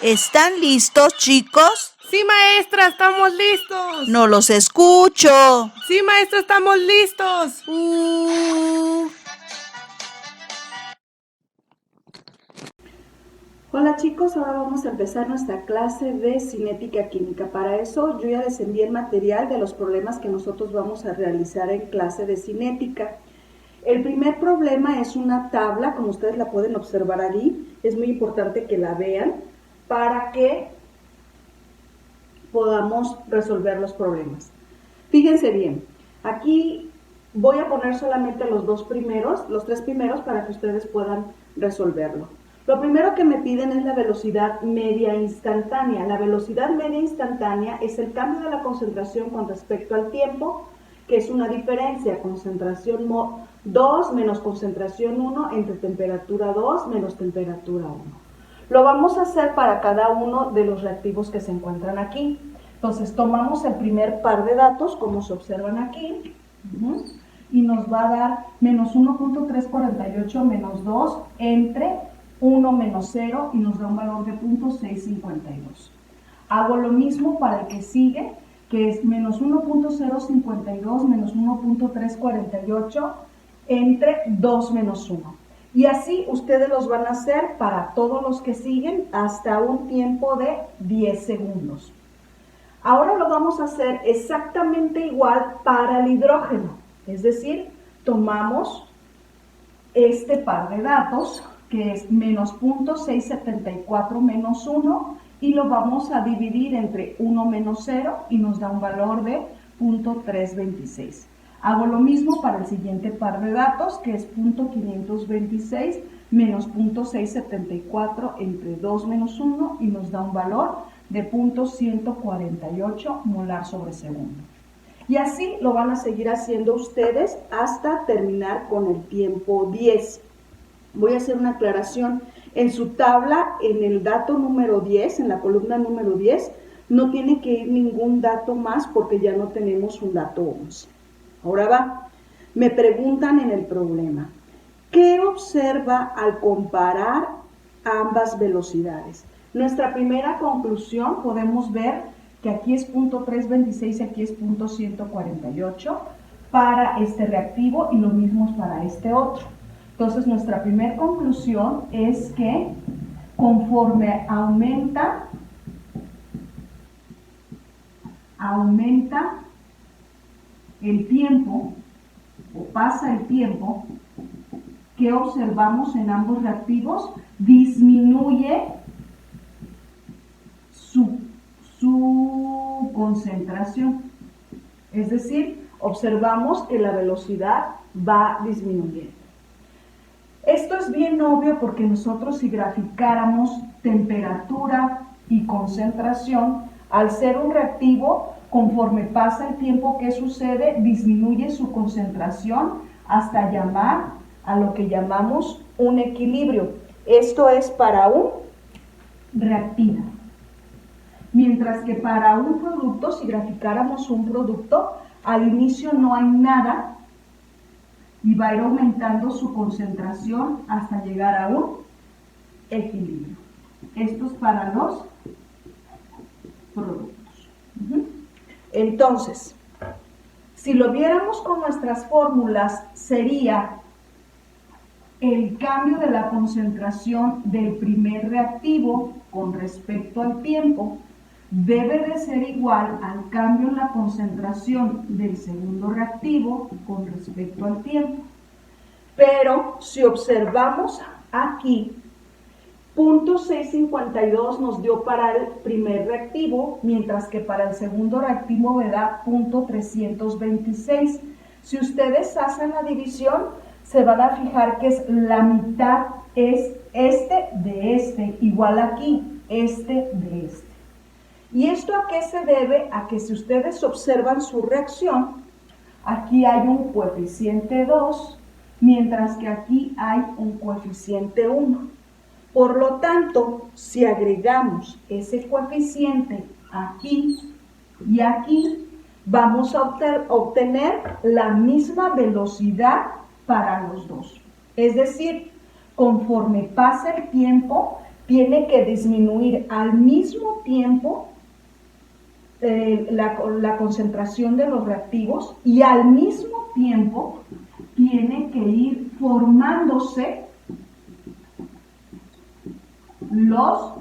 ¿Están listos, chicos? Sí, maestra, estamos listos. No los escucho. Sí, maestra, estamos listos. Hola chicos, ahora vamos a empezar nuestra clase de cinética química. Para eso yo ya les envié el material de los problemas que nosotros vamos a realizar en clase de cinética. El primer problema es una tabla, como ustedes la pueden observar allí. Es muy importante que la vean para que podamos resolver los problemas. Fíjense bien, aquí voy a poner solamente los tres primeros para que ustedes puedan resolverlo. Lo primero que me piden es la velocidad media instantánea. La velocidad media instantánea es el cambio de la concentración con respecto al tiempo, que es una diferencia, concentración 2 menos concentración 1 entre temperatura 2 menos temperatura 1. Lo vamos a hacer para cada uno de los reactivos que se encuentran aquí. Entonces tomamos el primer par de datos, como se observan aquí, y nos va a dar menos 1.348 menos 2 entre 1 menos 0 y nos da un valor de 0.652. Hago lo mismo para el que sigue, que es menos 1.052 menos 1.348 entre 2 menos 1. Y así ustedes los van a hacer para todos los que siguen hasta un tiempo de 10 segundos. Ahora lo vamos a hacer exactamente igual para el hidrógeno. Es decir, tomamos este par de datos, que es menos 0.674 menos 1, y lo vamos a dividir entre 1 menos 0 y nos da un valor de 0.326. Hago lo mismo para el siguiente par de datos, que es 0.526 menos 0.674 entre 2 menos 1 y nos da un valor de 0.148 molar sobre segundo. Y así lo van a seguir haciendo ustedes hasta terminar con el tiempo 10. Voy a hacer una aclaración. En su tabla, en el dato número 10, en la columna número 10, no tiene que ir ningún dato más porque ya no tenemos un dato 11. Ahora va. Me preguntan en el problema, ¿qué observa al comparar ambas velocidades? Nuestra primera conclusión, podemos ver que aquí es 0.326 y aquí es 0.148 para este reactivo y lo mismo es para este otro. Entonces, nuestra primera conclusión es que conforme aumenta el tiempo o pasa el tiempo, que observamos en ambos reactivos, disminuye su concentración. Es decir, observamos que la velocidad va disminuyendo. Esto es bien obvio porque nosotros si graficáramos temperatura y concentración, al ser un reactivo, conforme pasa el tiempo, ¿qué sucede? Disminuye su concentración hasta llamar a lo que llamamos un equilibrio. Esto es para un reactivo. Mientras que para un producto, si graficáramos un producto, al inicio no hay nada y va a ir aumentando su concentración hasta llegar a un equilibrio. Esto es para los productos. Entonces, si lo viéramos con nuestras fórmulas, sería el cambio de la concentración del primer reactivo con respecto al tiempo debe de ser igual al cambio en la concentración del segundo reactivo con respecto al tiempo. Pero si observamos aquí, 0.652 nos dio para el primer reactivo, mientras que para el segundo reactivo me da 0.326. Si ustedes hacen la división, se van a fijar que es la mitad, es este de este, igual aquí, este de este. ¿Y esto a qué se debe? A que si ustedes observan su reacción, aquí hay un coeficiente 2, mientras que aquí hay un coeficiente 1. Por lo tanto, si agregamos ese coeficiente aquí y aquí, vamos a obtener la misma velocidad para los dos. Es decir, conforme pasa el tiempo, tiene que disminuir al mismo tiempo la concentración de los reactivos y al mismo tiempo tiene que ir formándose los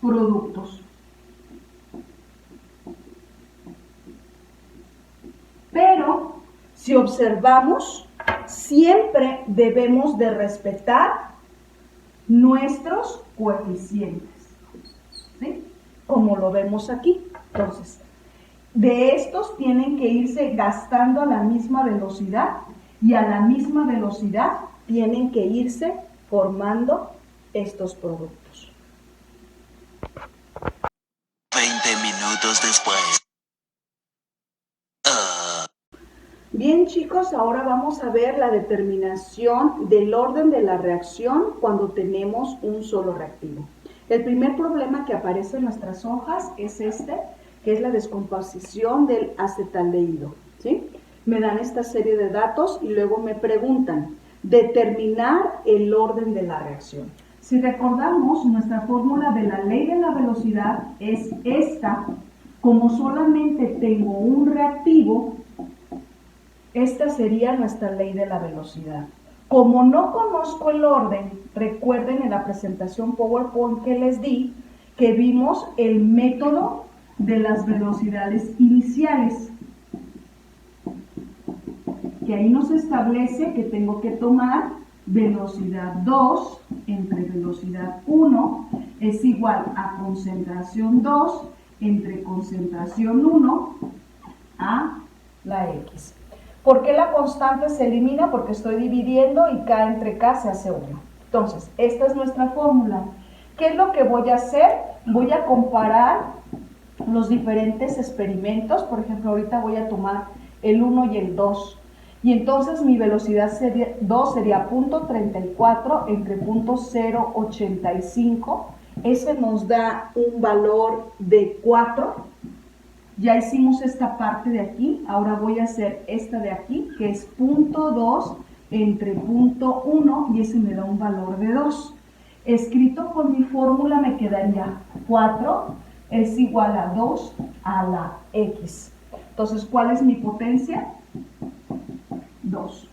productos. Pero si observamos, siempre debemos de respetar nuestros coeficientes, ¿sí? Como lo vemos aquí. Entonces, de estos tienen que irse gastando a la misma velocidad y a la misma velocidad tienen que irse formando estos productos. 20 minutos después. Bien, chicos, ahora vamos a ver la determinación del orden de la reacción cuando tenemos un solo reactivo. El primer problema que aparece en nuestras hojas es este, que es la descomposición del acetaldehído, ¿sí? Me dan esta serie de datos y luego me preguntan, determinar el orden de la reacción. Si recordamos, nuestra fórmula de la ley de la velocidad es esta. Como solamente tengo un reactivo, esta sería nuestra ley de la velocidad. Como no conozco el orden, recuerden en la presentación PowerPoint que les di, que vimos el método de las velocidades iniciales. Que ahí nos establece que tengo que tomar velocidad 2 entre velocidad 1 es igual a concentración 2 entre concentración 1 a la X. ¿Por qué la constante se elimina? Porque estoy dividiendo y K entre K se hace 1. Entonces, esta es nuestra fórmula. ¿Qué es lo que voy a hacer? Voy a comparar los diferentes experimentos. Por ejemplo, ahorita voy a tomar el 1 y el 2. Y entonces mi velocidad 2 sería 0.34 entre 0.085. Ese nos da un valor de 4. Ya hicimos esta parte de aquí, ahora voy a hacer esta de aquí, que es 0.2 entre 0.1 y ese me da un valor de 2. Escrito con mi fórmula me quedaría 4 es igual a 2 a la X. Entonces, ¿cuál es mi potencia? 2.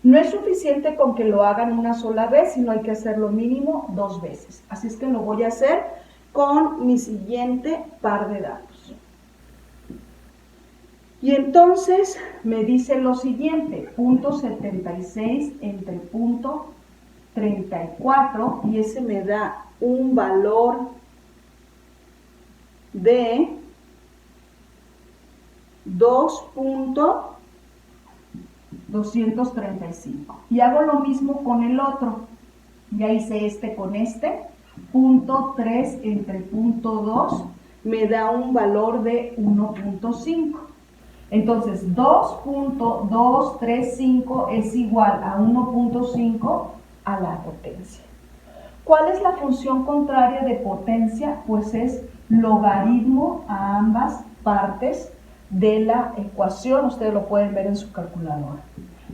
No es suficiente con que lo hagan una sola vez, sino hay que hacerlo mínimo 2 veces. Así es que lo voy a hacer con mi siguiente par de datos. Y entonces me dice lo siguiente, 0.76 entre 0.34 y ese me da un valor de 2.235. Y hago lo mismo con el otro. Ya hice este con este. 0.3 entre 0.2 me da un valor de 1.5. Entonces, 2.235 es igual a 1.5 a la potencia. ¿Cuál es la función contraria de potencia? Pues es logaritmo a ambas partes de la ecuación. Ustedes lo pueden ver en su calculadora.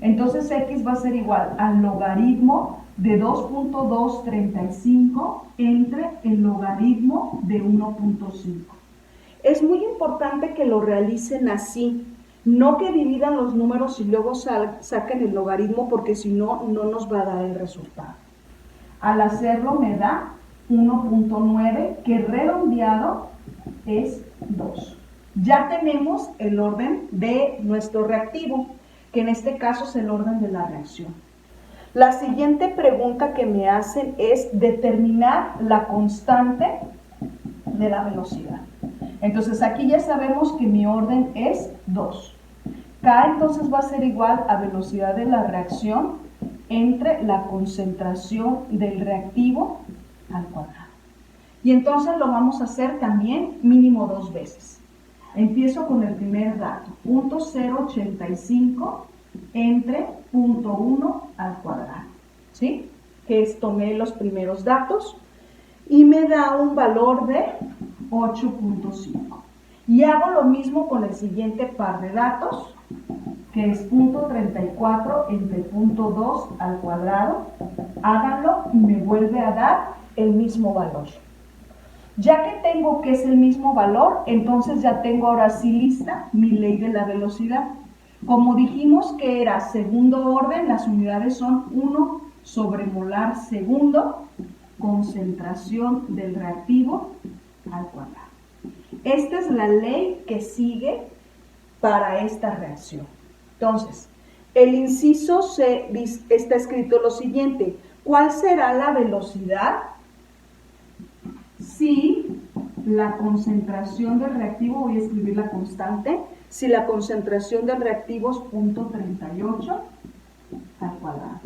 Entonces, X va a ser igual al logaritmo de 2.235 entre el logaritmo de 1.5. Es muy importante que lo realicen así, no que dividan los números y luego saquen el logaritmo, porque si no, no nos va a dar el resultado. Al hacerlo me da 1.9, que redondeado es 2. Ya tenemos el orden de nuestro reactivo, que en este caso es el orden de la reacción. La siguiente pregunta que me hacen es determinar la constante de la velocidad. Entonces aquí ya sabemos que mi orden es 2. K entonces va a ser igual a velocidad de la reacción entre la concentración del reactivo al cuadrado. Y entonces lo vamos a hacer también mínimo 2 veces. Empiezo con el primer dato, 0.085 entre 0.1 al cuadrado, ¿sí? Que es, tomé los primeros datos y me da un valor de 8.5. Y hago lo mismo con el siguiente par de datos, que que es 0.34 entre 0.2 al cuadrado. Háganlo y me vuelve a dar el mismo valor. Ya que tengo que es el mismo valor, entonces ya tengo ahora sí lista mi ley de la velocidad. Como dijimos que era segundo orden, las unidades son 1 sobre molar segundo, concentración del reactivo al cuadrado. Esta es la ley que sigue para esta reacción. Entonces, el inciso C está escrito lo siguiente: ¿cuál será la velocidad si la concentración del reactivo, voy a escribir la constante, si la concentración del reactivo es 0.38 al cuadrado?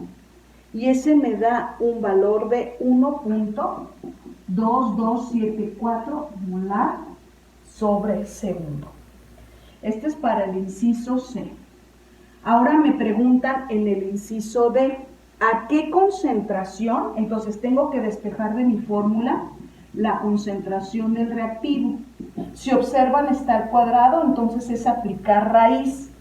Y ese me da un valor de 1.2274 molar sobre segundo. Este es para el inciso C. Ahora me preguntan en el inciso D, ¿a qué concentración? Entonces tengo que despejar de mi fórmula la concentración del reactivo. Si observan está al cuadrado, entonces es aplicar raíz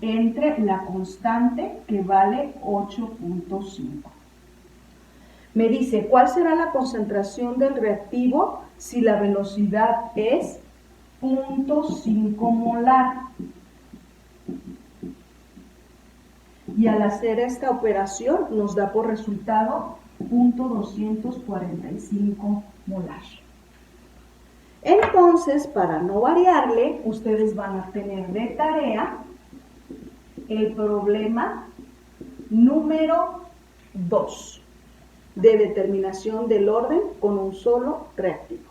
entre la constante que vale 8.5. Me dice, ¿cuál será la concentración del reactivo si la velocidad es 0.5 molar? Y al hacer esta operación nos da por resultado 0.245 molar. Entonces, para no variarle, ustedes van a tener de tarea el problema número 2 de determinación del orden con un solo reactivo.